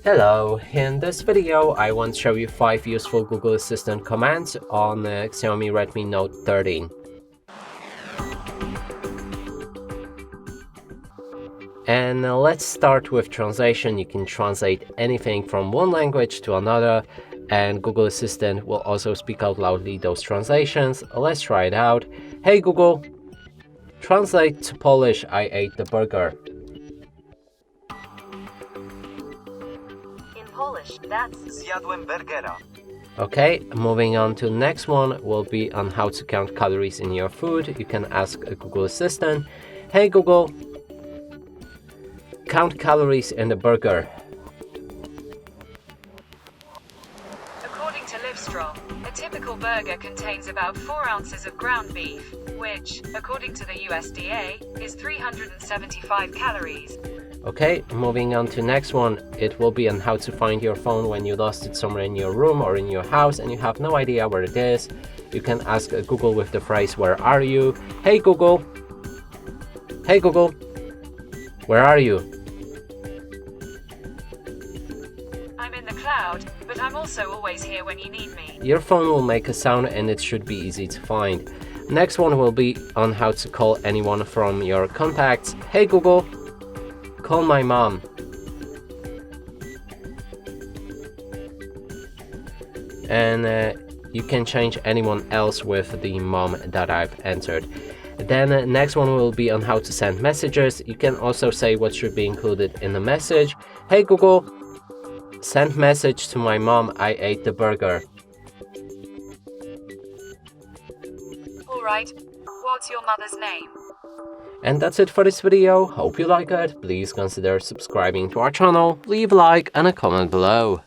Hello, in this video I want to show you 5 useful Google Assistant commands on Xiaomi Redmi Note 13. And let's start with translation. You can translate anything from one language to another, and Google Assistant will also speak out loudly those translations. Let's try it out. Hey Google, translate to Polish, I ate the burger. Polish, that's Zjadłem burgera. Okay, moving on to the next one will be on how to count calories in your food. You can ask a Google Assistant, hey Google, count calories in the burger. According to Livestrong, a typical burger contains about 4 ounces of ground beef, which, according to the USDA, is 375 calories. Okay, moving on to next one, it will be on how to find your phone when you lost it somewhere in your room or in your house and you have no idea where it is. You can ask Google with the phrase, where are you? Hey Google, where are you? I'm in the cloud, but I'm also always here when you need me. Your phone will make a sound and it should be easy to find. Next one will be on how to call anyone from your contacts. Hey Google, call my mom. And you can change anyone else with the mom that I've entered. Then next one will be on how to send messages. You can also say what should be included in the message. Hey Google, send message to my mom, I ate the burger. Alright, what's your mother's name? And that's it for this video. Hope you like it. Please consider subscribing to our channel, leave a like and a comment below.